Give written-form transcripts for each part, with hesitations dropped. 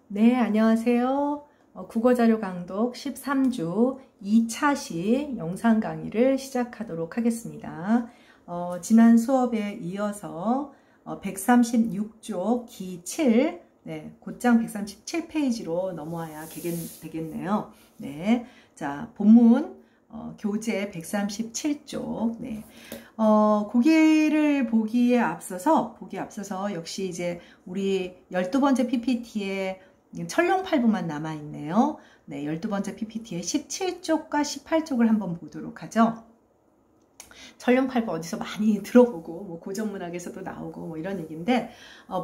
네, 안녕하세요. 국어자료 강독 13주 2차시 영상 강의를 시작하도록 하겠습니다. 지난 수업에 이어서 136쪽 기 7, 곧장 137페이지로 넘어와야 되겠네요. 네, 자, 본문 교재 137쪽. 고기를 보기에 앞서서 역시 이제 우리 12번째 PPT에 철룡팔부만 남아있네요. 12번째 PPT의 17쪽과 18쪽을 한번 보도록 하죠. 철룡팔부 어디서 많이 들어보고, 고전문학에서도 나오고, 이런 얘기인데,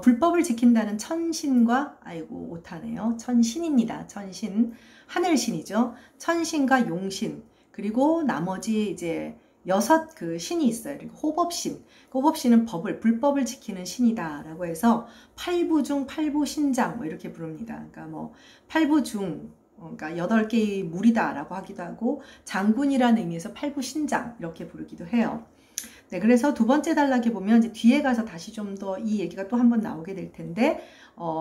불법을 지킨다는 천신과, 아이고, 오타네요. 천신입니다. 천신. 하늘신이죠. 천신과 용신. 그리고 나머지 이제 6 신이 있어요. 그리고 호법신. 호법신은 불법을 지키는 신이다라고 해서 팔부 중 팔부신장 이렇게 부릅니다. 그러니까 팔부 중, 그러니까 8개의 물이다라고 하기도 하고 장군이라는 의미에서 팔부신장 이렇게 부르기도 해요. 그래서 두 번째 단락에 보면 이제 뒤에 가서 다시 좀 더 이 얘기가 또 한번 나오게 될 텐데,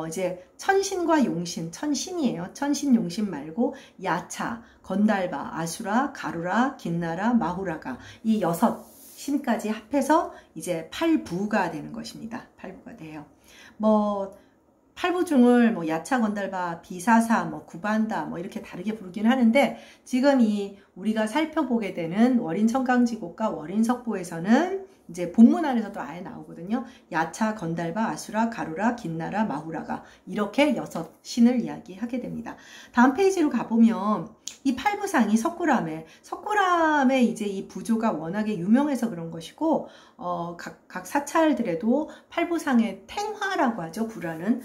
이제 천신과 용신, 천신이에요. 천신, 용신 말고 야차, 건달바, 아수라, 가루라, 긴나라, 마후라가 이 6 신까지 합해서 이제 팔부가 되는 것입니다. 팔부가 돼요. 팔부중을 야차, 건달바, 비사사, 구반다 이렇게 다르게 부르긴 하는데, 지금 우리가 살펴보게 되는 월인천강지곡과 월인석보에서는 이제 본문 안에서도 아예 나오거든요. 야차, 건달바, 아수라, 가루라, 긴나라, 마후라가 이렇게 6 신을 이야기하게 됩니다. 다음 페이지로 가보면 이 팔부상이 석굴암의 이제 이 부조가 워낙에 유명해서 그런 것이고, 각 사찰들에도 팔부상의 탱화라고 하죠. 불화는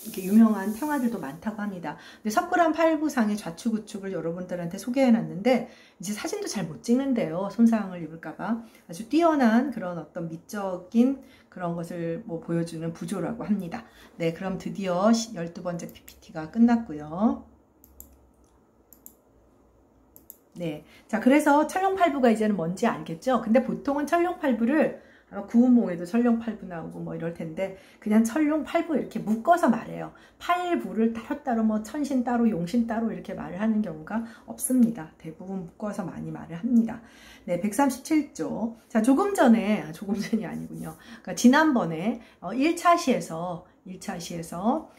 이렇게 유명한 탱화들도 많다고 합니다. 근데 석굴암 팔부상의 좌측우측을 여러분들한테 소개해놨는데, 이제 사진도 잘 못 찍는데요. 손상을 입을까봐. 아주 뛰어난 그런 어떤 미적인 그런 것을 보여주는 부조라고 합니다. 네, 그럼 드디어 12번째 PPT가 끝났고요. 네, 자, 그래서 철룡팔부가 이제는 뭔지 알겠죠? 근데 보통은 철룡팔부를 아마 구운몽에도 철룡팔부 나오고 이럴 텐데, 그냥 철룡팔부 이렇게 묶어서 말해요. 팔부를 따로따로 천신 따로 용신 따로 이렇게 말을 하는 경우가 없습니다. 대부분 묶어서 많이 말을 합니다. 네, 137조. 자, 조금 전이 아니군요. 그러니까 지난번에 1차시에서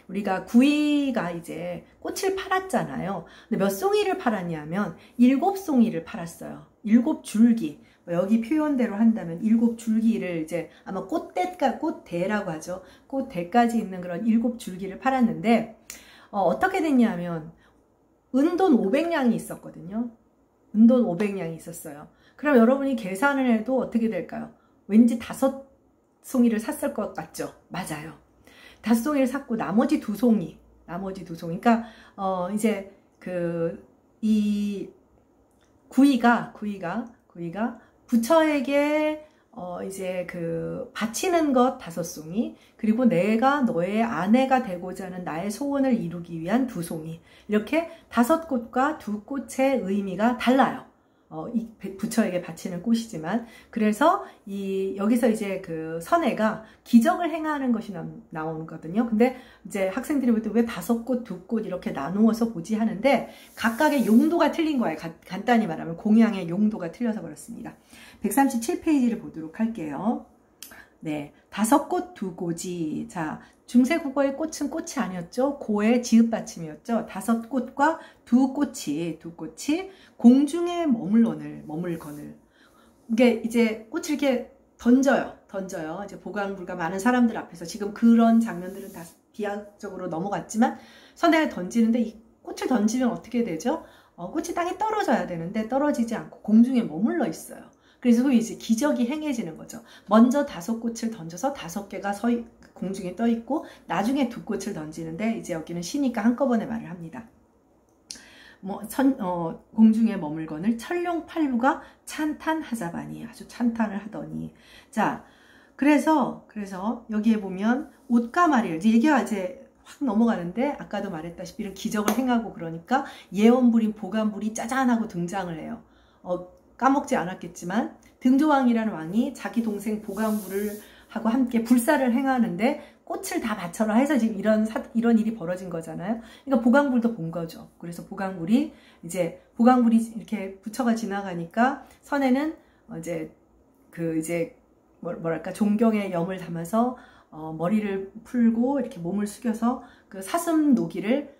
우리가 구이가 이제 꽃을 팔았잖아요. 근데 몇 송이를 팔았냐면 7송이를 팔았어요. 7줄기. 여기 표현대로 한다면 7줄기를 이제 아마 꽃대라고 하죠. 꽃대까지 있는 그런 7줄기를 팔았는데, 어떻게 됐냐면 은돈 500냥이 있었거든요. 은돈 500냥이 있었어요. 그럼 여러분이 계산을 해도 어떻게 될까요? 왠지 5송이를 샀을 것 같죠? 맞아요. 5송이를 샀고 나머지 2송이. 그러니까 이제 이 구이가 부처에게 이제 바치는 것 5송이, 그리고 내가 너의 아내가 되고자 하는 나의 소원을 이루기 위한 2송이, 이렇게 5꽃과 2꽃의 의미가 달라요. 이 부처에게 바치는 꽃이지만, 그래서 여기서 이제 선애가 기적을 행하는 것이 나오거든요. 근데 이제 학생들이 볼 때 왜 5꽃, 2꽃 이렇게 나누어서 보지 하는데, 각각의 용도가 틀린 거예요. 간단히 말하면 공양의 용도가 틀려서 그렇습니다. 137페이지를 보도록 할게요. 네, 5꽃 2고지. 자, 중세국어의 꽃은 꽃이 아니었죠. 고의 지읒 받침이었죠. 5꽃과 2꽃이 공중에 머물거늘. 이게 이제 꽃을 이렇게 던져요. 이제 보강불가 많은 사람들 앞에서, 지금 그런 장면들은 다 비약적으로 넘어갔지만, 선생을 던지는데 이 꽃을 던지면 어떻게 되죠? 꽃이 땅에 떨어져야 되는데 떨어지지 않고 공중에 머물러 있어요. 그래서 이제 기적이 행해지는 거죠. 먼저 5꽃을 던져서 5개가 공중에 떠 있고, 나중에 2꽃을 던지는데, 이제 여기는 시니까 한꺼번에 말을 합니다. 공중에 머물거늘 철룡팔부가 찬탄하자바니, 아주 찬탄을 하더니. 자, 그래서 여기에 보면 옷과 말이에요. 얘기가 이제 확 넘어가는데, 아까도 말했다시피 이런 기적을 행하고 그러니까 예언불인 보감불이 짜잔하고 등장을 해요. 까먹지 않았겠지만 등조왕이라는 왕이 자기 동생 보감불을 하고 함께 불사를 행하는데, 꽃을 다 바쳐라 해서 지금 이런 일이 벌어진 거잖아요. 그러니까 보강불도 본 거죠. 그래서 보강불이 이렇게 부처가 지나가니까 선에는 이제 뭐랄까 존경의 염을 담아서 머리를 풀고 이렇게 몸을 숙여서 그 사슴 노기를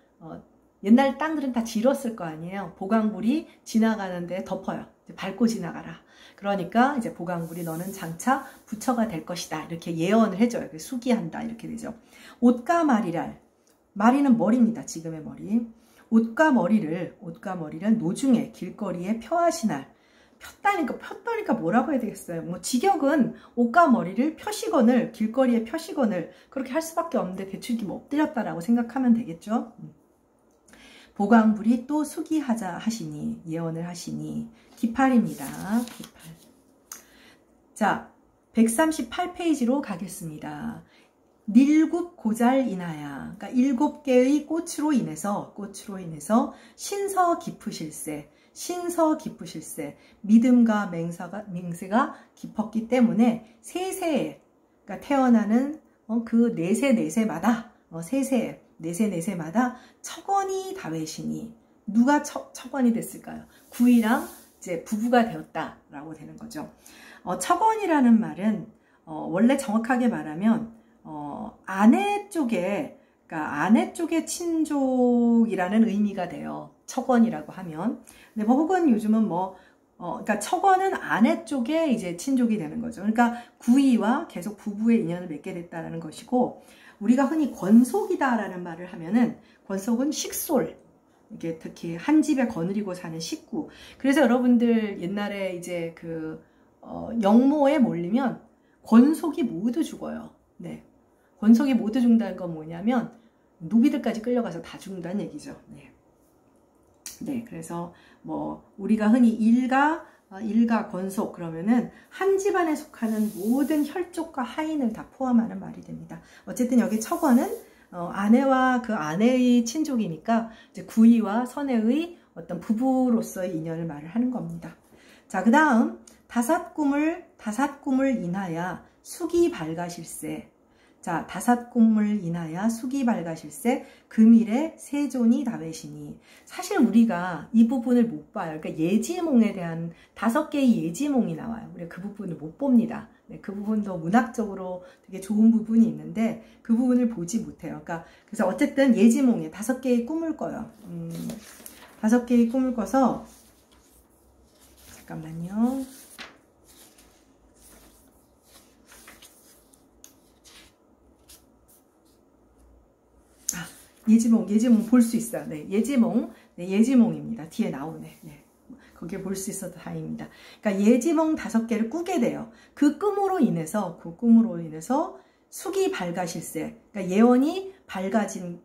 옛날 땅들은 다 지렀을 거 아니에요. 보강불이 지나가는데 덮어요. 밟고 지나가라. 그러니까 이제 보강불이 너는 장차 부처가 될 것이다. 이렇게 예언을 해줘요. 수기한다. 이렇게 되죠. 옷과 마리랄. 마리는 머리입니다. 지금의 머리. 옷과 머리를 노중에 길거리에 펴하시날. 폈다니까 뭐라고 해야 되겠어요. 뭐 직역은 옷과 머리를 펴시건을 길거리에 펴시건을 그렇게 할 수밖에 없는데 대충 이렇게 엎드렸다라고 생각하면 되겠죠. 보강불이 또 수기하자 하시니 예언을 하시니 기팔입니다. 기팔. 자, 138페이지로 가겠습니다. 닐굽 고잘 인하야. 그러니까 7개의 꽃으로 인해서 신서 깊으실세. 믿음과 맹세가 깊었기 때문에 세세에, 그러니까 태어나는 그 내세마다 내세마다 척언이 다외시니 누가 척언이 됐을까요? 구이랑 이제 부부가 되었다라고 되는 거죠. 척언이라는 말은 원래 정확하게 말하면 아내 쪽의 친족이라는 의미가 돼요. 척언이라고 하면. 근데 혹은 요즘은 그러니까 척언은 아내 쪽에 이제 친족이 되는 거죠. 그러니까 구이와 계속 부부의 인연을 맺게 됐다라는 것이고, 우리가 흔히 권속이다라는 말을 하면은 권속은 식솔, 이게 특히 한 집에 거느리고 사는 식구. 그래서 여러분들 옛날에 이제 영모에 몰리면 권속이 모두 죽어요. 네, 권속이 모두 죽는다는 건 뭐냐면 노비들까지 끌려가서 다 죽는다는 얘기죠. 네, 그래서 우리가 흔히 일가 권속 그러면은 한 집안에 속하는 모든 혈족과 하인을 다 포함하는 말이 됩니다. 어쨌든 여기 척언은 아내와 그 아내의 친족이니까 이제 구이와 선애의 어떤 부부로서의 인연을 말을 하는 겁니다. 자, 그 다음 다삿꿈을 인하여 숙이 밝아실세. 자, 다삿꿈을 인하여 숙이 밝아실세 금일에 세존이 다외시니. 사실 우리가 이 부분을 못 봐요. 그러니까 예지몽에 대한 5개의 예지몽이 나와요. 우리가 그 부분을 못 봅니다. 네, 그 부분도 문학적으로 되게 좋은 부분이 있는데 그 부분을 보지 못해요. 그래서 어쨌든 예지몽에 5개의 꿈을 꿔요. 5개의 꿈을 꿔서 잠깐만요. 예지몽 볼 수 있어요. 네, 예지몽입니다. 뒤에 나오네. 네, 거기에 볼 수 있어서 다행입니다. 그러니까 예지몽 5개를 꾸게 돼요. 그 꿈으로 인해서 숙이 밝아실세. 그러니까 예언이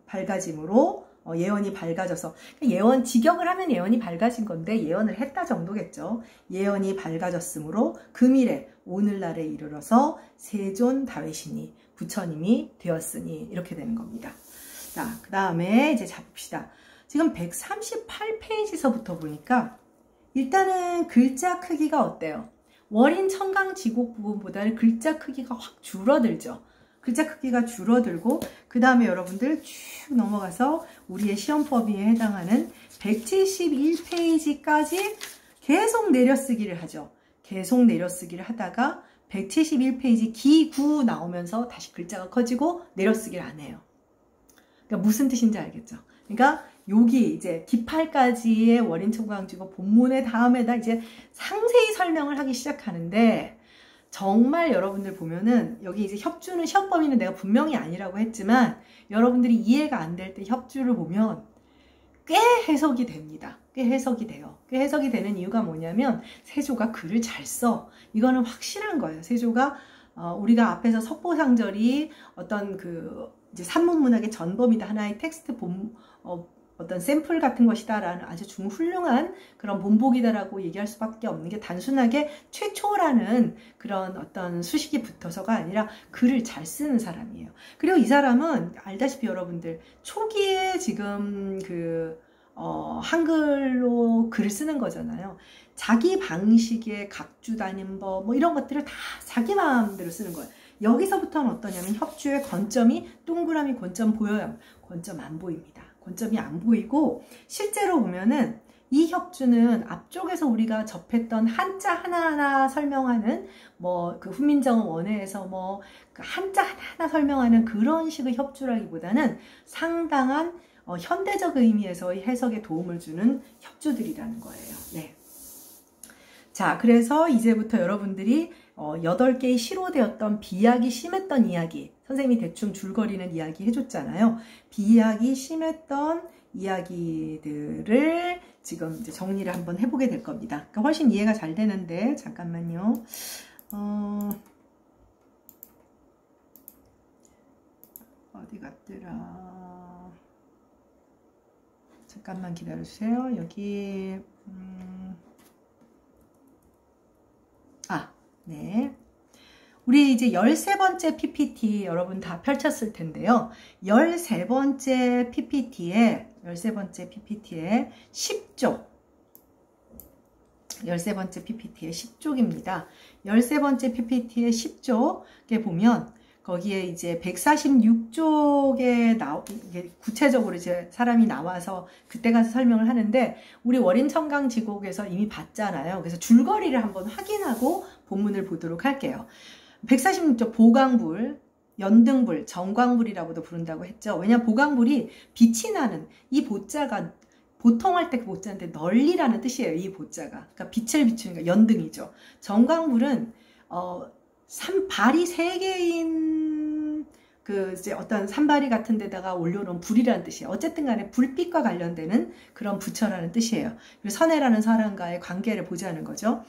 밝아짐으로 예언이 밝아져서, 직역을 하면 예언이 밝아진 건데 예언을 했다 정도겠죠. 예언이 밝아졌으므로 금일에 오늘날에 이르러서 세존 다외시니 부처님이 되었으니 이렇게 되는 겁니다. 자, 그 다음에 이제 잡읍시다. 지금 138페이지서부터 보니까 일단은 글자 크기가 어때요? 월인 청강 지곡 부분보다는 글자 크기가 확 줄어들죠. 글자 크기가 줄어들고, 그 다음에 여러분들 쭉 넘어가서 우리의 시험법위에 해당하는 171페이지까지 계속 내려쓰기를 하죠. 계속 내려쓰기를 하다가 171페이지 기구 나오면서 다시 글자가 커지고 내려쓰기를 안 해요. 그러니까 무슨 뜻인지 알겠죠? 그러니까 여기 이제 기팔까지의 월인청강지곡 본문의 다음에다 이제 상세히 설명을 하기 시작하는데, 정말 여러분들 보면은 여기 이제 협주는 시험범위는 내가 분명히 아니라고 했지만 여러분들이 이해가 안 될 때 협주를 보면 꽤 해석이 됩니다. 꽤 해석이 돼요. 꽤 해석이 되는 이유가 뭐냐면 세조가 글을 잘 써. 이거는 확실한 거예요. 세조가 우리가 앞에서 석보상절이 어떤 이제 산문문학의 전범이다, 하나의 텍스트 어떤 샘플 같은 것이다라는 아주 중훌륭한 그런 본보기다라고 얘기할 수밖에 없는 게, 단순하게 최초라는 그런 어떤 수식이 붙어서가 아니라 글을 잘 쓰는 사람이에요. 그리고 이 사람은 알다시피 여러분들 초기에 지금 한글로 글을 쓰는 거잖아요. 자기 방식의 각주 단임법 이런 것들을 다 자기 마음대로 쓰는 거예요. 여기서부터는 어떠냐면 협주의 권점이 동그라미 권점 보여요? 권점 안 보입니다. 권점이 안 보이고 실제로 보면은 이 협주는 앞쪽에서 우리가 접했던 한자 하나하나 설명하는 뭐 그 훈민정음 원회에서 뭐 그 한자 하나하나 설명하는 그런 식의 협주라기보다는 상당한 현대적 의미에서의 해석에 도움을 주는 협주들이라는 거예요. 네. 자, 그래서 이제부터 여러분들이 8개의 시로 되었던 비약이 심했던 이야기, 선생님이 대충 줄거리는 이야기 해줬잖아요. 비약이 심했던 이야기들을 지금 이제 정리를 한번 해보게 될 겁니다. 그러니까 훨씬 이해가 잘 되는데, 잠깐만요. 어디 갔더라. 잠깐만 기다려주세요. 여기, 네. 우리 이제 13번째 PPT 여러분 다 펼쳤을 텐데요. 13번째 PPT에 10쪽. 13번째 PPT의 10쪽입니다. 13번째 PPT의 10쪽에 보면 거기에 이제 146쪽에 구체적으로 이제 사람이 나와서 그때 가서 설명을 하는데 우리 월인청강지곡에서 이미 봤잖아요. 그래서 줄거리를 한번 확인하고 본문을 보도록 할게요. 146쪽 보강불, 연등불, 정광불이라고도 부른다고 했죠. 왜냐하면 보강불이 빛이 나는 이 보자가 보통 할 때 그 보자인데 널리라는 뜻이에요. 이 보자가. 그러니까 빛을 비추니까 연등이죠. 정광불은 발이 3개인 그 이제 어떤 산발이 같은 데다가 올려놓은 불이라는 뜻이에요. 어쨌든 간에 불빛과 관련되는 그런 부처라는 뜻이에요. 그리고 선해라는 사람과의 관계를 보자는 거죠.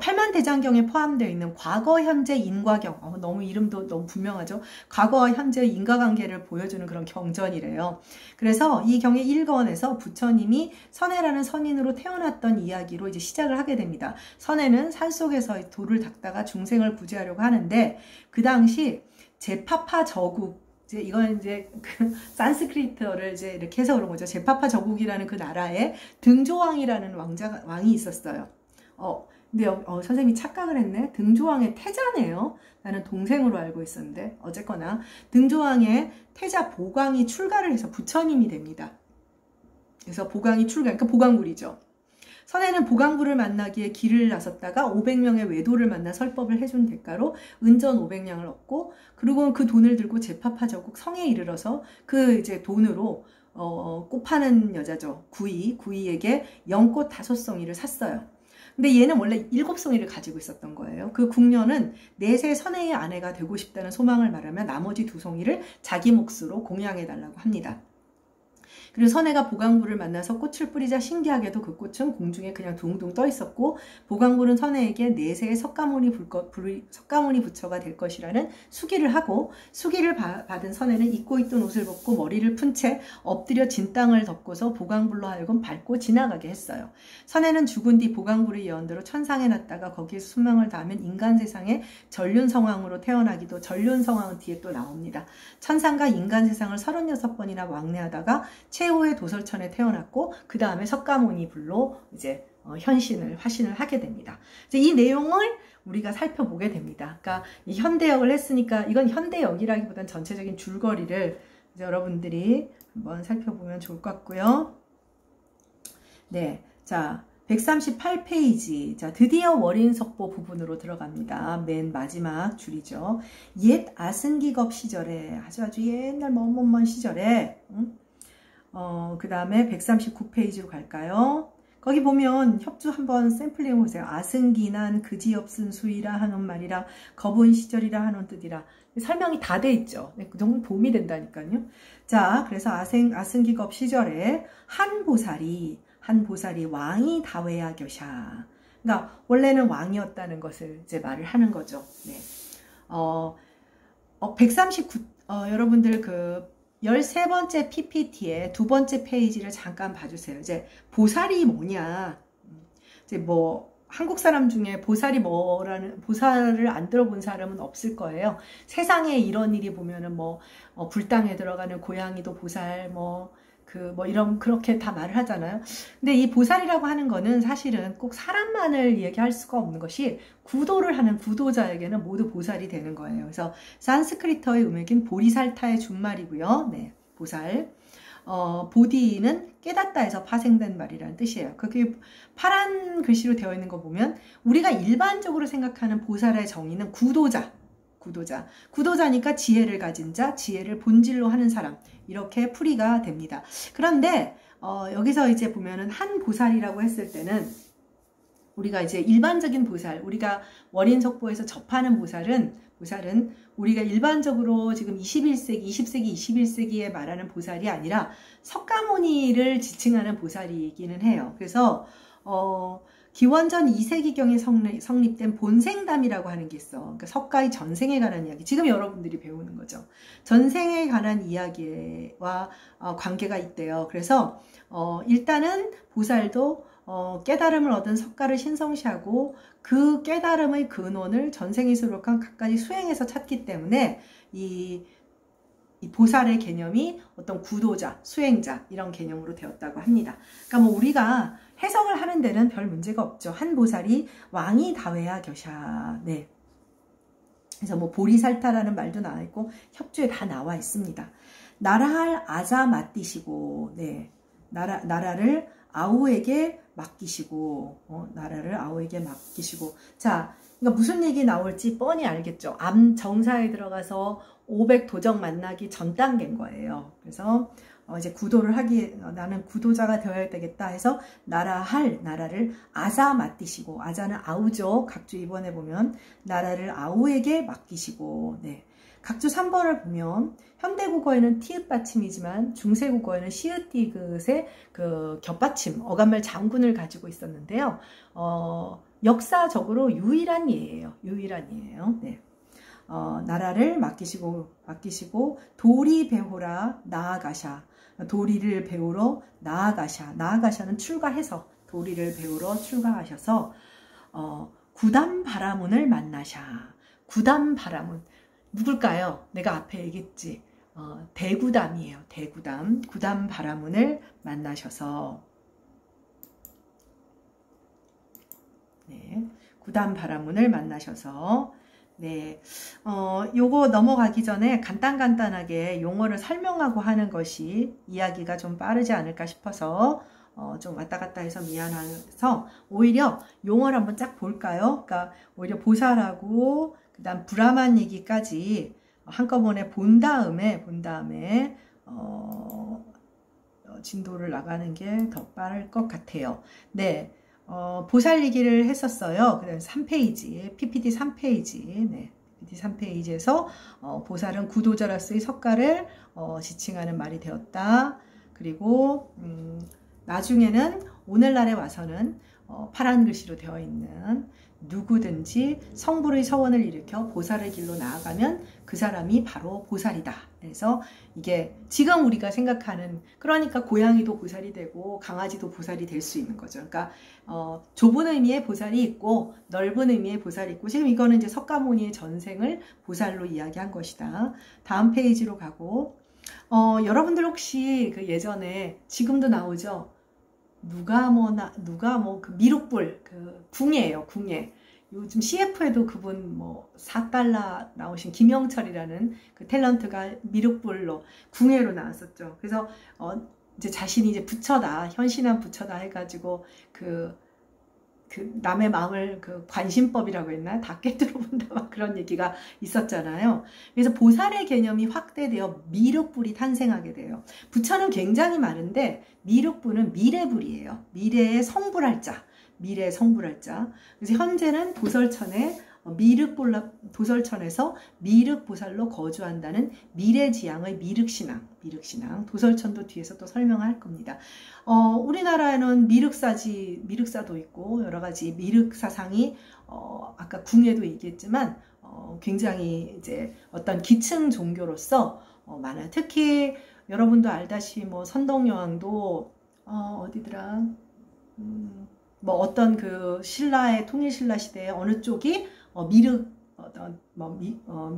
팔만대장경에 포함되어 있는 과거, 현재, 인과경. 너무 이름도 너무 분명하죠. 과거와 현재 인과관계를 보여주는 그런 경전이래요. 그래서 이 경의 1권에서 부처님이 선해라는 선인으로 태어났던 이야기로 이제 시작을 하게 됩니다. 선해는 산속에서 돌을 닦다가 중생을 구제하려고 하는데 그 당시 제파파 저국, 이건 이제 그 산스크리트어를 이제 이렇게 해서 그런 거죠. 제파파 저국이라는 그 나라에 등조왕이라는 왕이 있었어요. 근데 선생님이 착각을 했네. 등조왕의 태자네요. 나는 동생으로 알고 있었는데 어쨌거나 등조왕의 태자 보광이 출가를 해서 부처님이 됩니다. 그래서 보광이 출가, 그러니까 보광불이죠. 선해는 보강불을 만나기에 길을 나섰다가 500명의 외도를 만나 설법을 해준 대가로 은전 500냥을 얻고 그리고 그 돈을 들고 제파파 저국 성에 이르러서 그 이제 돈으로 꽃 파는 여자죠. 구이에게 연꽃 5송이를 샀어요. 근데 얘는 원래 7송이를 가지고 있었던 거예요. 그 궁녀는 내세 선해의 아내가 되고 싶다는 소망을 말하며 나머지 2송이를 자기 몫으로 공양해달라고 합니다. 그리고 선해가 보강불을 만나서 꽃을 뿌리자 신기하게도 그 꽃은 공중에 그냥 둥둥 떠 있었고 보강불은 선해에게 내세의 석가모니 부처가 될 것이라는 수기를 하고 수기를 받은 선해는 입고 있던 옷을 벗고 머리를 푼 채 엎드려 진 땅을 덮고서 보강불로 하여금 밟고 지나가게 했어요. 선해는 죽은 뒤 보강불의 예언대로 천상에 났다가 거기에서 수명을 다하면 인간 세상에 전륜성왕으로 태어나기도 전륜성왕은 뒤에 또 나옵니다. 천상과 인간 세상을 36번이나 왕래하다가 최후의 도설천에 태어났고 그 다음에 석가모니 불로 이제 화신을 하게 됩니다. 이제 이 내용을 우리가 살펴보게 됩니다. 그러니까 이 현대역을 했으니까 이건 현대역이라기보다는 전체적인 줄거리를 이제 여러분들이 한번 살펴보면 좋을 것 같고요. 네, 자 138페이지. 자, 드디어 월인석보 부분으로 들어갑니다. 맨 마지막 줄이죠. 옛 아승기겁 시절에 아주 옛날 먼 시절에 그 다음에 139페이지로 갈까요? 거기 보면 협주 한번 샘플링 보세요. 아승기난 그지없은 수이라 하는 말이라 겁은 시절이라 하는 뜻이라. 설명이 다 돼 있죠. 너무 도움이 된다니까요. 자, 그래서 아승기겁 시절에 한 보살이 왕이 다외야 겨샤. 그러니까 원래는 왕이었다는 것을 이제 말을 하는 거죠. 네. 139 여러분들 그 13번째 PPT의 2번째 페이지를 잠깐 봐주세요. 이제 보살이 뭐냐. 이제 뭐 한국 사람 중에 보살을 안 들어본 사람은 없을 거예요. 세상에 이런 일이 보면은 뭐 불당에 들어가는 고양이도 보살, 뭐 뭐 이런 그렇게 다 말을 하잖아요. 근데 이 보살이라고 하는 거는 사실은 꼭 사람만을 얘기할 수가 없는 것이 구도를 하는 구도자에게는 모두 보살이 되는 거예요. 그래서 산스크리트어의 음액인 보리살타의 준말이고요. 네, 보살. 보디는 깨닫다에서 파생된 말이라는 뜻이에요. 그게 파란 글씨로 되어 있는 거 보면 우리가 일반적으로 생각하는 보살의 정의는 구도자니까 지혜를 가진 자, 지혜를 본질로 하는 사람, 이렇게 풀이가 됩니다. 그런데 여기서 이제 보면은 한 보살이라고 했을 때는 우리가 이제 일반적인 보살, 우리가 원인속보에서 접하는 보살은 우리가 일반적으로 지금 21세기, 20세기, 21세기에 말하는 보살이 아니라 석가모니를 지칭하는 보살이기는 해요. 그래서 기원전 2세기경에 성립된 본생담이라고 하는 게 있어. 그러니까 석가의 전생에 관한 이야기. 지금 여러분들이 배우는 거죠. 전생에 관한 이야기와 관계가 있대요. 그래서 일단은 보살도 깨달음을 얻은 석가를 신성시하고 그 깨달음의 근원을 전생에 수록한 각가지 수행에서 찾기 때문에 이 보살의 개념이 어떤 구도자, 수행자 이런 개념으로 되었다고 합니다. 그러니까 뭐 우리가 해석을 하는 데는 별 문제가 없죠. 한 보살이 왕이 다회야 겨샤. 네. 그래서 뭐 보리살타라는 말도 나와 있고 협주에 다 나와 있습니다. 나라할 아자 맡기시고, 네. 나라를 아우에게 맡기시고, 나라를 아우에게 맡기시고. 자, 그러니까 무슨 얘기 나올지 뻔히 알겠죠. 암 정사에 들어가서 500도적 만나기 전 단계인 거예요. 그래서 이제 구도를 나는 구도자가 되어야 되겠다 해서 나라를 아자 맡기시고, 아자는 아우죠. 각주 2번에 보면 나라를 아우에게 맡기시고, 네. 각주 3번을 보면 현대국어에는 티읕 받침이지만 중세국어에는 시읒 디귿의 그 겹받침, 어간말 장군을 가지고 있었는데요. 역사적으로 유일한 예예요. 네. 나라를 맡기시고 도리 배우라 나아가샤. 도리를 배우러 나아가샤는 출가해서 도리를 배우러 출가하셔서 구담 바라문을 만나샤. 구담 바라문 누굴까요? 내가 앞에 얘기했지. 대구담이에요. 구담 바라문을 만나셔서, 네, 구담 바라문을 만나셔서, 네, 요거 넘어가기 전에 간단하게 용어를 설명하고 하는 것이 이야기가 좀 빠르지 않을까 싶어서 좀 왔다 갔다 해서 미안해서 오히려 용어를 한번 쫙 볼까요? 그러니까 오히려 보살하고 그다음 브라만 얘기까지 한꺼번에 본 다음에 진도를 나가는 게 더 빠를 것 같아요. 네. 보살 얘기를 했었어요. 그다음 3페이지, PPT 3페이지. 네. PPT 3페이지에서 보살은 구도자로서의 석가를 지칭하는 말이 되었다. 그리고 나중에는 오늘날에 와서는 파란 글씨로 되어 있는 누구든지 성불의 서원을 일으켜 보살의 길로 나아가면 그 사람이 바로 보살이다. 그래서 이게 지금 우리가 생각하는, 그러니까 고양이도 보살이 되고 강아지도 보살이 될 수 있는 거죠. 그러니까 좁은 의미의 보살이 있고 넓은 의미의 보살이 있고, 지금 이거는 이제 석가모니의 전생을 보살로 이야기한 것이다. 다음 페이지로 가고, 여러분들 혹시 그 예전에 지금도 나오죠. 누가 그 미륵불 그 궁예예요. 궁예. 요즘 CF에도 그분 뭐 4달러 나오신 김영철이라는 그 탤런트가 미륵불로 궁예로 나왔었죠. 그래서 이제 자신이 이제 부처다, 현신한 부처다 해가지고 그 남의 마음을 그 관심법이라고 했나? 다 깨뜨려 본다, 막 그런 얘기가 있었잖아요. 그래서 보살의 개념이 확대되어 미륵불이 탄생하게 돼요. 부처는 굉장히 많은데 미륵불은 미래불이에요. 미래의 성불할 자. 그래서 현재는 도설천에서 미륵보살로 거주한다는 미래지향의 미륵신앙. 도설천도 뒤에서 또 설명할 겁니다. 우리나라에는 미륵사도 있고 여러 가지 미륵사상이 아까 궁예도 얘기했지만 굉장히 이제 어떤 기층 종교로서 많아요. 특히 여러분도 알다시피 뭐 선덕여왕도 어디더라? 뭐 어떤 그 통일신라 시대에 어느 쪽이 미륵 어떤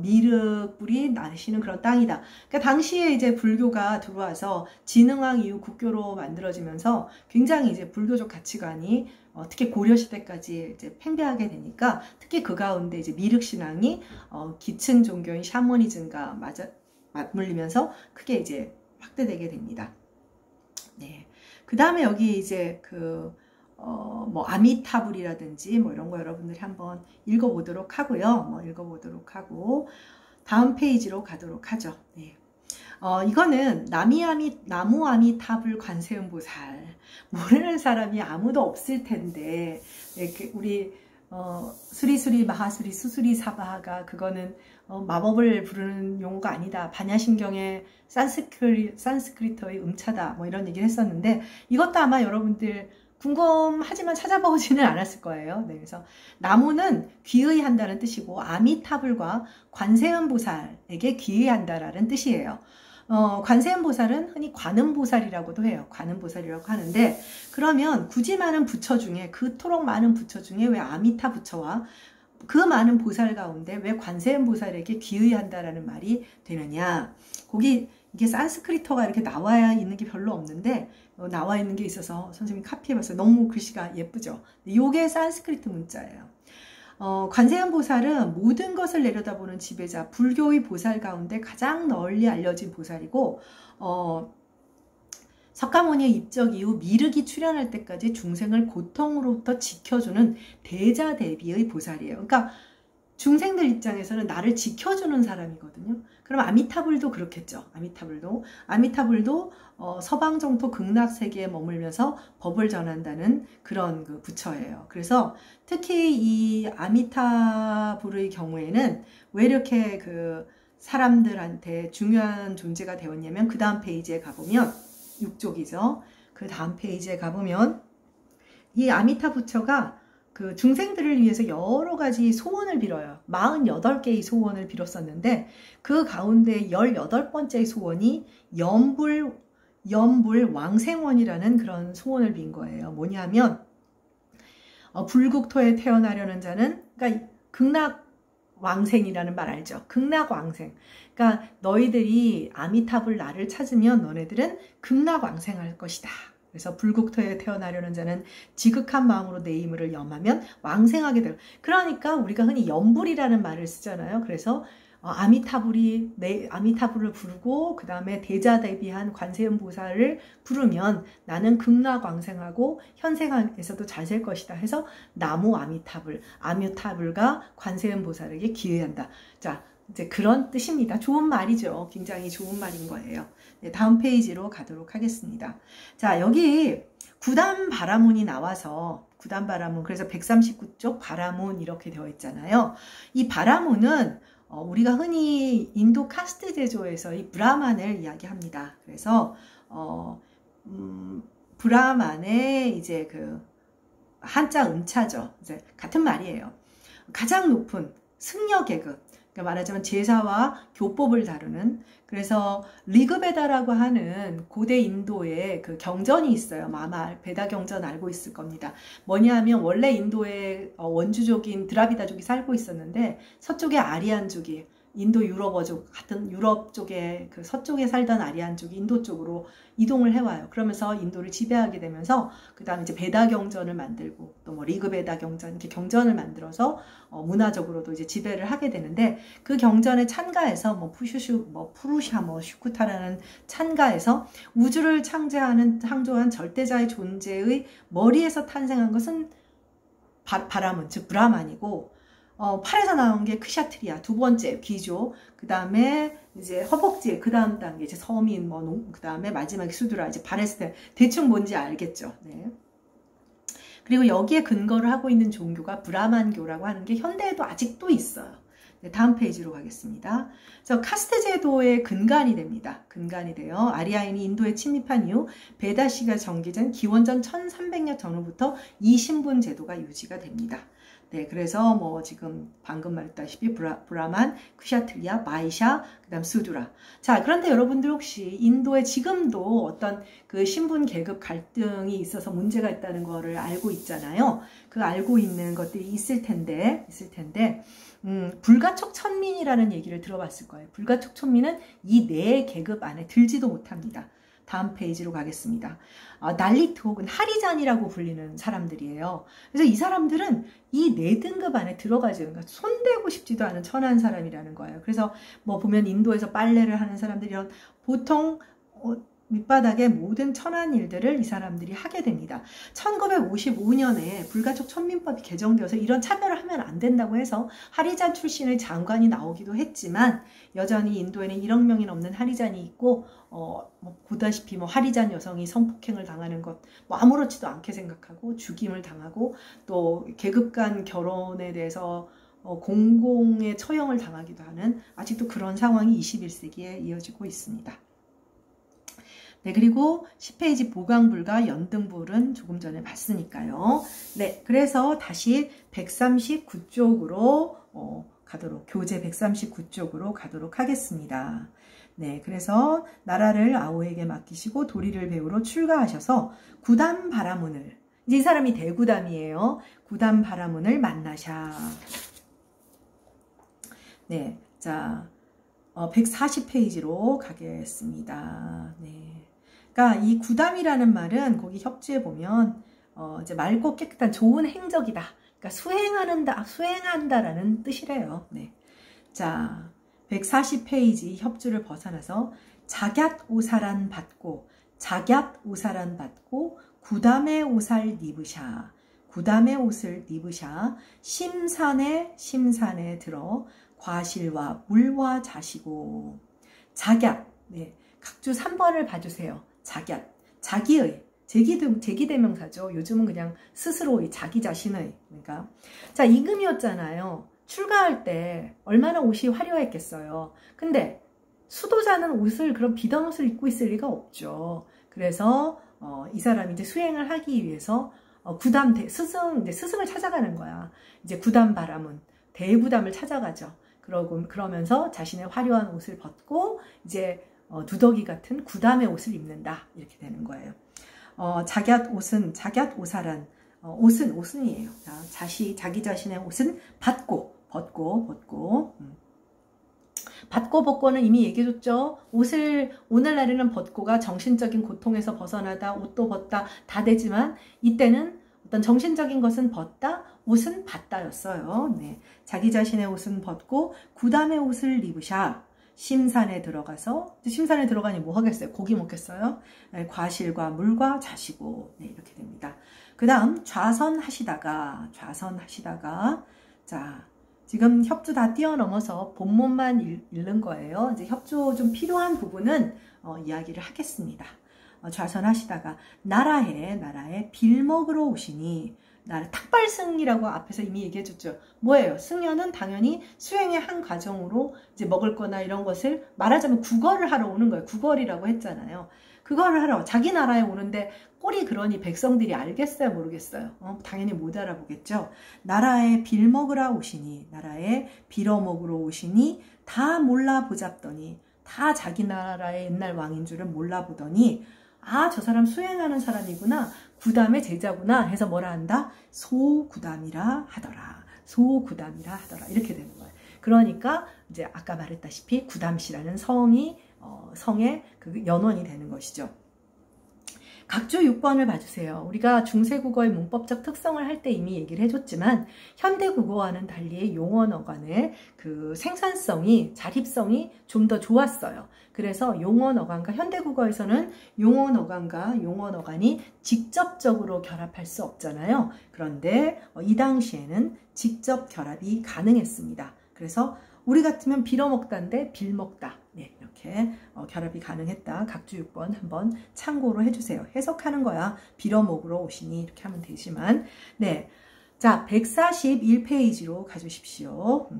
미륵불이 나시는 그런 땅이다. 그러니까 당시에 이제 불교가 들어와서 진흥왕 이후 국교로 만들어지면서 굉장히 이제 불교적 가치관이 특히 고려 시대까지 이제 팽배하게 되니까 특히 그 가운데 이제 미륵 신앙이 기층 종교인 샤머니즘과 맞물리면서 크게 이제 확대되게 됩니다. 네. 그 다음에 여기 이제 아미타불이라든지 뭐 이런 거 여러분들이 한번 읽어보도록 하고요. 읽어보도록 하고 다음 페이지로 가도록 하죠. 네. 이거는 나무 아미타불 관세음보살. 모르는 사람이 아무도 없을 텐데, 우리, 수리수리 마하수리 수수리 사바하가 그거는 마법을 부르는 용어가 아니다. 반야신경의 산스크리트의 음차다. 뭐 이런 얘기를 했었는데, 이것도 아마 여러분들 궁금하지만 찾아보지는 않았을 거예요. 네, 그래서 나무는 귀의한다는 뜻이고 아미타불과 관세음보살에게 귀의한다라는 뜻이에요. 관세음보살은 흔히 관음보살이라고도 해요. 관음보살이라고 하는데 그러면 굳이 많은 부처 중에 그토록 많은 부처 중에 왜 아미타 부처와 그 많은 보살 가운데 왜 관세음보살에게 귀의한다라는 말이 되느냐. 이게 산스크리트어가 이렇게 나와 있는 게 별로 없는데 나와 있는 게 있어서 선생님이 카피해봤어요. 너무 글씨가 예쁘죠. 이게 산스크리트 문자예요. 관세음보살은 모든 것을 내려다보는 지배자, 불교의 보살 가운데 가장 널리 알려진 보살이고 석가모니의 입적 이후 미륵이 출현할 때까지 중생을 고통으로부터 지켜주는 대자대비의 보살이에요. 그러니까 중생들 입장에서는 나를 지켜주는 사람이거든요. 그럼 아미타불도 그렇겠죠. 아미타불도 서방 정토 극락 세계에 머물면서 법을 전한다는 그런 그 부처예요. 그래서 특히 이 아미타불의 경우에는 왜 이렇게 그 사람들한테 중요한 존재가 되었냐면 그 다음 페이지에 가보면 6쪽이죠. 그 다음 페이지에 가보면 이 아미타 부처가 그 중생들을 위해서 여러 가지 소원을 빌어요. 48개의 소원을 빌었었는데 그 가운데 18번째 소원이 연불 왕생원이라는 그런 소원을 빈 거예요. 뭐냐면 불국토에 태어나려는 자는 그러니까 극락 왕생이라는 말 알죠? 극락 왕생. 그러니까 너희들이 아미타불 나를 찾으면 너네들은 극락 왕생할 것이다. 그래서 불국토에 태어나려는 자는 지극한 마음으로 내 힘을 염하면 왕생하게 되고. 그러니까 우리가 흔히 연불이라는 말을 쓰잖아요. 그래서 아미타불을 부르고 그 다음에 대자대비한 관세음보살을 부르면 나는 극락왕생하고 현생에서도 잘 살 것이다 해서 나무 아미타불과 관세음보살에게 기회한다. 자, 이제 그런 뜻입니다. 좋은 말이죠. 굉장히 좋은 말인 거예요. 네, 다음 페이지로 가도록 하겠습니다. 자, 여기 구단 바라문이 나와서 구단 바라문, 그래서 139쪽 바라문 이렇게 되어 있잖아요. 이 바라문은 우리가 흔히 인도 카스트 제조에서 이 브라만을 이야기합니다. 그래서 브라만의 이제 그 한자 음차죠. 이제 같은 말이에요. 가장 높은 승려 계급. 그러니까 말하자면 제사와 교법을 다루는, 그래서 리그베다라고 하는 고대 인도의 그 경전이 있어요. 아마 베다 경전 알고 있을 겁니다. 뭐냐면 원래 인도에 원주족인 드라비다족이 살고 있었는데 서쪽에 아리안족이 인도 유럽어족 같은 유럽 쪽에 그 서쪽에 살던 아리안족이 인도 쪽으로 이동을 해와요. 그러면서 인도를 지배하게 되면서 그 다음에 이제 베다 경전을 만들고 또 뭐 리그베다 경전 이렇게 경전을 만들어서 문화적으로도 이제 지배를 하게 되는데 그 경전에 찬가에서 푸루샤 슈쿠타라는 찬가에서 우주를 창조한 절대자의 존재의 머리에서 탄생한 것은 바라문 즉 브라만이고 팔에서 나온 게 크샤트리아, 두 번째 귀족, 그 다음에 이제 허벅지, 그 다음 단계 이제 서민, 그 다음에 마지막에 수두라, 이제 발했을 때 대충 뭔지 알겠죠. 네. 그리고 여기에 근거를 하고 있는 종교가 브라만교라고 하는 게 현대에도 아직도 있어요. 네, 다음 페이지로 가겠습니다. 그래서 카스트 제도의 근간이 됩니다. 근간이 돼요. 아리아인이 인도에 침입한 이후 베다시가 전개된 기원전 1300년 전후부터 이신분 제도가 유지가 됩니다. 네, 그래서 뭐 지금 방금 말했다시피 브라만, 크샤트리아, 바이샤, 그다음 수두라. 자, 그런데 여러분들 혹시 인도에 지금도 어떤 그 신분 계급 갈등이 있어서 문제가 있다는 거를 알고 있잖아요. 그 알고 있는 것들이 있을 텐데, 불가촉 천민이라는 얘기를 들어봤을 거예요. 불가촉 천민은 이 네 계급 안에 들지도 못합니다. 다음 페이지로 가겠습니다. 날리트 혹은 하리잔이라고 불리는 사람들이에요. 그래서 이 사람들은 이 네 등급 안에 들어가지, 그러니까 손대고 싶지도 않은 천한 사람이라는 거예요. 그래서 뭐 보면 인도에서 빨래를 하는 사람들이 보통 밑바닥의 모든 천한 일들을 이 사람들이 하게 됩니다. 1955년에 불가촉 천민법이 개정되어서 이런 차별을 하면 안 된다고 해서 하리잔 출신의 장관이 나오기도 했지만 여전히 인도에는 1억 명이 넘는 하리잔이 있고 뭐 보다시피 뭐 하리잔 여성이 성폭행을 당하는 것 뭐 아무렇지도 않게 생각하고 죽임을 당하고 또 계급 간 결혼에 대해서 공공의 처형을 당하기도 하는 아직도 그런 상황이 21세기에 이어지고 있습니다. 네, 그리고 10페이지 보강불과 연등불은 조금 전에 봤으니까요. 네, 그래서 다시 139쪽으로 교재 139쪽으로 가도록 하겠습니다. 네, 그래서 나라를 아오에게 맡기시고 도리를 배우러 출가하셔서 구담 바라문을, 이제 이 사람이 대구담이에요. 구담 바라문을 만나샤. 네, 자, 140페이지로 가겠습니다. 네. 그러니까 이 구담이라는 말은 거기 협주에 보면 이제 맑고 깨끗한 좋은 행적이다. 그러니까 수행한다라는 뜻이래요. 네. 자, 140페이지 협주를 벗어나서 자갟 오사란 받고 구담의 옷을 입으샤. 구담의 옷을 입으샤. 심산에 들어 과실과 물과 자시고. 자갟. 네. 각주 3번을 봐주세요. 자갟. 자기의. 제기대명사죠. 요즘은 그냥 스스로의, 자기 자신의. 그러니까. 자, 임금이었잖아요. 출가할 때 얼마나 옷이 화려했겠어요. 근데 수도자는 그런 비단 옷을 입고 있을 리가 없죠. 그래서 이 사람이 이제 수행을 하기 위해서 스승을 찾아가는 거야. 이제 구담 바라문, 대구담을 찾아가죠. 그러면서 자신의 화려한 옷을 벗고 이제 두더기 같은 구담의 옷을 입는다. 이렇게 되는 거예요. 자갟 오사란, 옷은이에요. 자기 자신의 옷은 벗고. 벗고는 이미 얘기해줬죠. 오늘날에는 벗고가 정신적인 고통에서 벗어나다, 옷도 벗다, 다 되지만 이때는 어떤 정신적인 것은 벗다, 옷은 받다였어요. 네. 자기 자신의 옷은 벗고 구담의 옷을 입으샤. 심산에 들어가니 뭐 하겠어요? 고기 먹겠어요? 네, 과실과 물과 자시고. 네, 이렇게 됩니다. 그 다음 좌선하시다가 자, 지금 협주 다 뛰어넘어서 본문만 읽는 거예요. 이제 협주 좀 필요한 부분은 이야기를 하겠습니다. 좌선하시다가 나라에 빌먹으러 오시니, 탁발승이라고 앞에서 이미 얘기해줬죠. 뭐예요? 승려는 당연히 수행의 한 과정으로 이제 먹을 거나 이런 것을 말하자면 구걸을 하러 오는 거예요. 구걸이라고 했잖아요. 그거를 하러 자기 나라에 오는데 꼴이 그러니 백성들이 알겠어요? 모르겠어요? 당연히 못 알아보겠죠. 나라에 빌먹으러 오시니, 다 몰라보잡더니, 다 자기 나라의 옛날 왕인 줄을 몰라보더니, 저 사람 수행하는 사람이구나, 구담의 제자구나 해서 뭐라 한다? 소구담이라 하더라. 이렇게 되는 거예요. 그러니까 이제 아까 말했다시피 구담시라는 성의 그 연원이 되는 것이죠. 각주 6번을 봐주세요. 우리가 중세국어의 문법적 특성을 할 때 이미 얘기를 해줬지만 현대국어와는 달리 용언어간의 그 생산성이, 자립성이 좀 더 좋았어요. 그래서 용언어간과 현대국어에서는 용언어간과 용언어간이 직접적으로 결합할 수 없잖아요. 그런데 이 당시에는 직접 결합이 가능했습니다. 그래서 우리 같으면 빌어먹다인데 빌먹다. 네, 이렇게 결합이 가능했다. 각주 6번 한번 참고로 해주세요. 해석하는 거야. 빌어먹으러 오시니 이렇게 하면 되지만. 네, 자 141페이지로 가주십시오.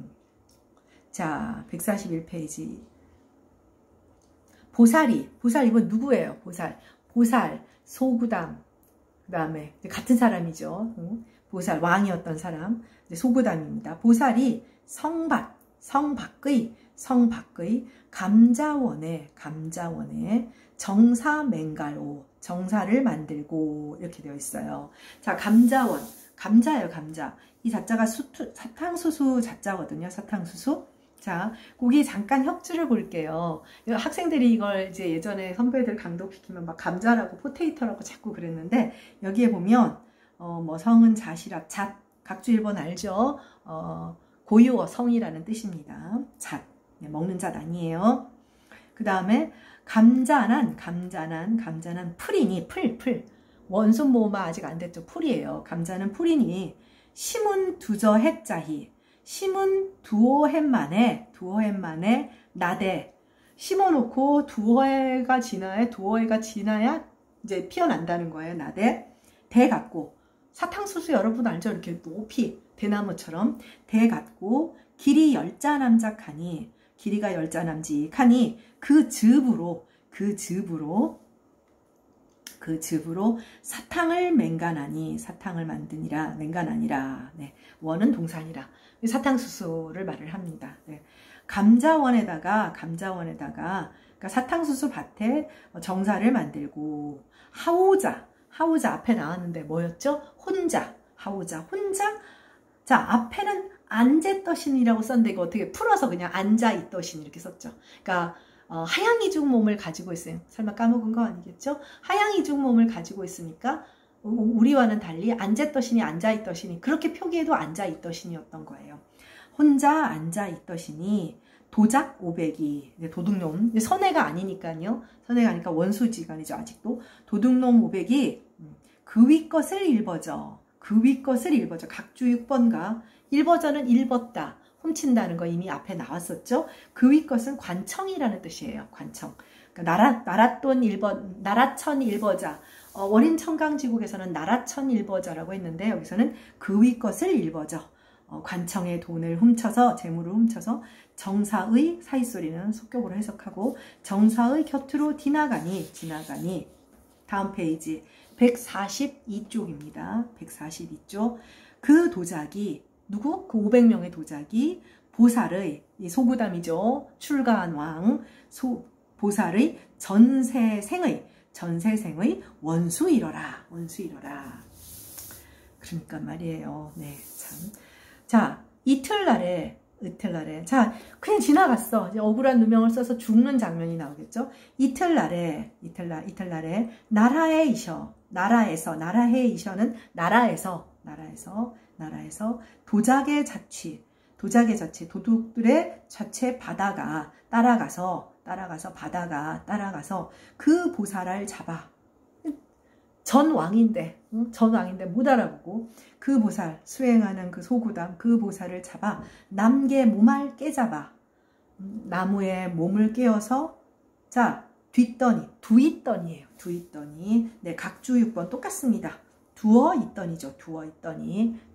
자 141페이지. 보살 이건 누구예요? 보살, 소구담, 그 다음에 같은 사람이죠. 보살 왕이었던 사람 소구담입니다. 보살이 성밖의 감자원에 정사맹갈오 정사를 만들고 이렇게 되어 있어요. 자, 감자원 감자예요. 감자. 이 자자가 사탕수수 자자거든요. 사탕수수. 자, 거기 잠깐 협주를 볼게요. 학생들이 이걸 이제 예전에 선배들 강독시키면 막 감자라고 포테이토라고 자꾸 그랬는데 여기에 보면 뭐 성은 잣이라 잣 각주 1번 알죠? 고유어 성이라는 뜻입니다. 잣. 네, 먹는 잣 아니에요. 그 다음에 감자난 풀이니 풀. 원순 모음화 아직 안 됐죠. 풀이에요. 감자는 풀이니 심은 두저 햇자히 심은 두어햇만에 나대 심어놓고 두어해가 지나야 이제 피어난다는 거예요. 나대 대 갖고 사탕수수 여러분 알죠? 이렇게 높이 대나무처럼 대 갖고 길이 열자남작하니 길이가 열자남직하니 그 즙으로 사탕을 만드니라. 네. 원은 동산이라 사탕수수를 말을 합니다. 네. 감자원에다가 그러니까 사탕수수 밭에 정사를 만들고 하오자 앞에 나왔는데 뭐였죠? 혼자. 자, 앞에는 안제떠신이라고 썼는데 이거 어떻게 풀어서 그냥 앉아있떠신 이렇게 썼죠. 그러니까 하양이중 몸을 가지고 있어요. 설마 까먹은 거 아니겠죠? 하양이중 몸을 가지고 있으니까 우리와는 달리 앉았더시니 앉아있더시니 그렇게 표기해도 앉아있더시니였던 거예요. 혼자 앉아있더시니 도작 500이 도둑놈 선해가 아니니까요. 선해가 아니니까 원수지간이죠. 아직도 도둑놈 500이 그 위 것을 읽어져. 각주 6번가 1버전은 읽었다. 훔친다는 거 이미 앞에 나왔었죠. 그 위 것은 관청이라는 뜻이에요. 관청. 그러니까 나라천 일버자. 원인 청강지국에서는 나라천 일버자라고 했는데 여기서는 그 위 것을 일버져. 관청의 돈을 훔쳐서 재물을 훔쳐서 정사의 사이소리는 속격으로 해석하고 정사의 곁으로 지나가니 다음 페이지 142쪽입니다. 142쪽. 그 도자기 누구? 그 500명의 도자기 보살의 이 소구담이죠. 출가한 왕 보살의 전세생의 원수이러라. 그러니까 말이에요. 네, 참. 자, 이틀날에 자, 그냥 지나갔어. 이제 억울한 누명을 써서 죽는 장면이 나오겠죠. 이틀날에 나라에 이셔는 나라에서 도자기의 자취 도둑들의 자취 따라가서 그 보살을 잡아. 전 왕인데 못 알아보고 그 보살 수행하는 그 소구담 그 보살을 잡아 남계 몸알 깨잡아 나무에 몸을 깨어서 자 두있더니예요. 네, 각주 6번 똑같습니다. 두어있더니죠.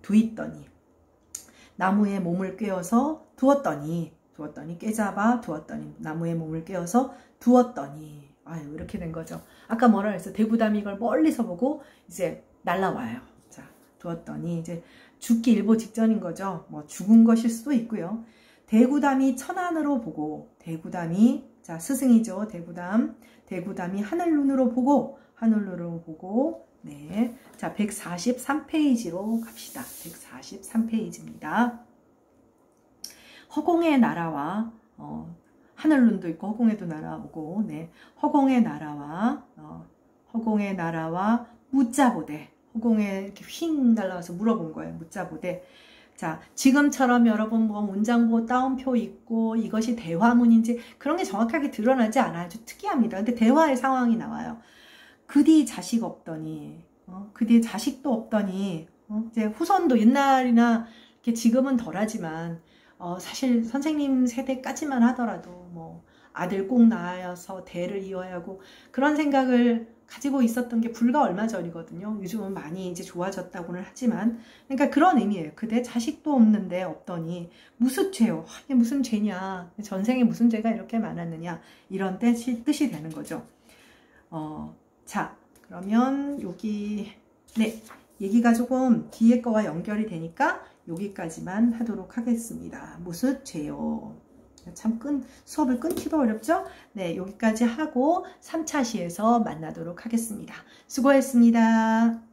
두있더니 나무에 몸을 깨어서 두었더니 깨잡아 두었더니 나무에 몸을 깨어서 두었더니 아유 이렇게 된 거죠. 아까 뭐라 그랬어? 대구담이 이걸 멀리서 보고 이제 날라와요. 자, 두었더니 이제 죽기 일보 직전인 거죠. 뭐 죽은 것일 수도 있고요. 대구담이 천안으로 보고 자 스승이죠. 대구담이 하늘눈으로 보고 네. 자, 143페이지로 갑시다. 143페이지입니다. 허공의 나라와 하늘눈도 있고 허공에도 날아오고 네. 허공의 나라와 묻자보대. 허공에 이렇게 휙 날아와서 물어본 거예요. 묻자보대. 자, 지금처럼 여러분 뭐 문장보 따옴표 있고 이것이 대화문인지 그런 게 정확하게 드러나지 않아요. 아주 특이합니다. 근데 대화의 상황이 나와요. 그뒤 자식 없더니 그뒤 자식도 없더니 이제 후손도 옛날이나 이렇게 지금은 덜하지만 사실 선생님 세대까지만 하더라도 뭐 아들 꼭 낳아서 대를 이어야 하고 그런 생각을 가지고 있었던 게 불과 얼마 전이거든요. 요즘은 많이 이제 좋아졌다고는 하지만 그러니까 그런 의미예요. 그대 자식도 없는데 없더니 무슨 죄요? 이게 무슨 죄냐? 전생에 무슨 죄가 이렇게 많았느냐? 이런 뜻이 되는 거죠. 자, 그러면 여기 네 얘기가 조금 뒤에 거와 연결이 되니까 여기까지만 하도록 하겠습니다. 무숫죄요. 참 수업을 끊기도 어렵죠? 네, 여기까지 하고 3차 시에서 만나도록 하겠습니다. 수고했습니다.